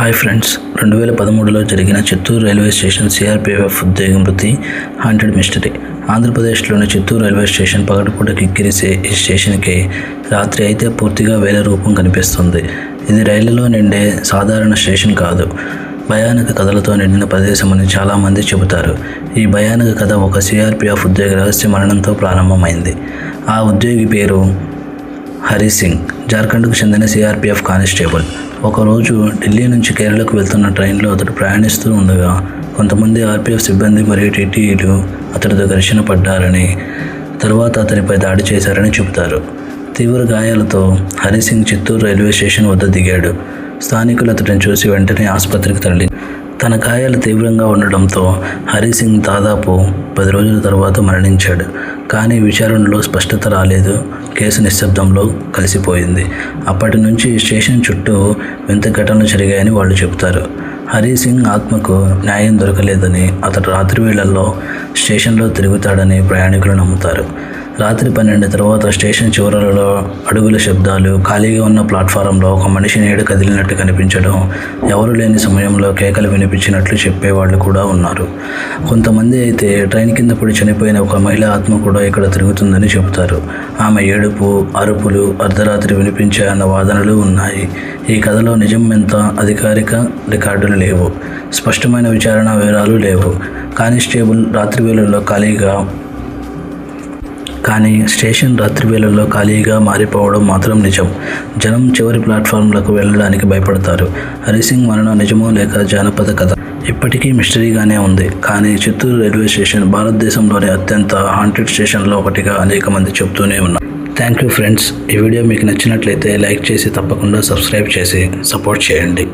Hi friends, 2013లో జరిగిన Chittoor railway station CRPF ఉద్యోగి మృతి హాంటెడ్ మిస్టరీ. ఆంధ్రప్రదేశ్లోని చిత్తూరు రైల్వే స్టేషన్ పగటిపూట కిక్కిరిసే ఈ స్టేషన్కి రాత్రి అయితే పూర్తిగా వేరే రూపం కనిపిస్తుంది. ఇది రైళ్లలో నిండే సాధారణ స్టేషన్ కాదు, భయానక కథలతో నిండిన ప్రదేశమని చాలామంది చెబుతారు. ఈ భయానక కథ ఒక సిఆర్పిఎఫ్ ఉద్యోగి రహస్య మరణంతో ప్రారంభమైంది. ఆ ఉద్యోగి పేరు హరి సింగ్, జార్ఖండ్కు చెందిన సిఆర్పిఎఫ్ కానిస్టేబుల్. ఒకరోజు ఢిల్లీ నుంచి కేరళకు వెళ్తున్న ట్రైన్లో అతడు ప్రయాణిస్తూ ఉండగా కొంతమంది ఆర్పిఎఫ్ సిబ్బంది మరియు టీటీఈలు అతడితో ఘర్షణ పడ్డారని, తర్వాత అతనిపై దాడి చేశారని చెబుతారు. తీవ్ర గాయాలతో హరి సింగ్ చిత్తూరు రైల్వే స్టేషన్ వద్ద దిగాడు. స్థానికులు అతడిని చూసి వెంటనే ఆసుపత్రికి తరలి. తన గాయాలు తీవ్రంగా ఉండడంతో హరి సింగ్ దాదాపు 10 రోజుల తర్వాత మరణించాడు. కానీ విచారణలో స్పష్టత రాలేదు. కేసు నిశ్శబ్దంలో కలిసిపోయింది. అప్పటి నుంచి స్టేషన్ చుట్టూ వింత ఘటనలు జరిగాయని వాళ్ళు చెబుతారు. హరి సింగ్ ఆత్మకు న్యాయం దొరకలేదని, అతడు రాత్రి వేళల్లో స్టేషన్లో తిరుగుతాడని ప్రయాణికులు నమ్ముతారు. రాత్రి 12 తర్వాత స్టేషన్ చివరలలో అడుగుల శబ్దాలు, ఖాళీగా ఉన్న ప్లాట్ఫారంలో ఒక మనిషి నీడ కదిలినట్టు కనిపించడం, ఎవరు లేని సమయంలో కేకలు వినిపించినట్లు చెప్పేవాళ్ళు కూడా ఉన్నారు. కొంతమంది అయితే ట్రైన్ కింద పడి చనిపోయిన ఒక మహిళ ఆత్మ కూడా ఇక్కడ తిరుగుతుందని చెబుతారు. ఆమె ఏడుపు, అరుపులు అర్ధరాత్రి వినిపించాయన్న వాదనలు ఉన్నాయి. ఈ కథలో నిజం ఎంత అధికారిక రికార్డులు లేవు, స్పష్టమైన విచారణ వివరాలు లేవు. కానిస్టేబుల్ రాత్రి వేళల్లో కానీ స్టేషన్ రాత్రి వేళల్లో ఖాళీగా మారిపోవడం మాత్రం నిజం. జనం చివరి ప్లాట్ఫామ్లకు వెళ్ళడానికి భయపడతారు. హరిసింగ్ మరణం నిజమో లేక జానపద కథ ఇప్పటికీ మిస్టరీగానే ఉంది. కానీ చిత్తూరు రైల్వే స్టేషన్ భారతదేశంలోని అత్యంత హాంటెడ్ స్టేషన్లో ఒకటిగా అనేక మంది చెబుతూనే ఉన్నారు. Thank you friends. ఈ వీడియో మీకు నచ్చినట్లయితే లైక్ చేసి తప్పకుండా సబ్స్క్రైబ్ చేసి సపోర్ట్ చేయండి.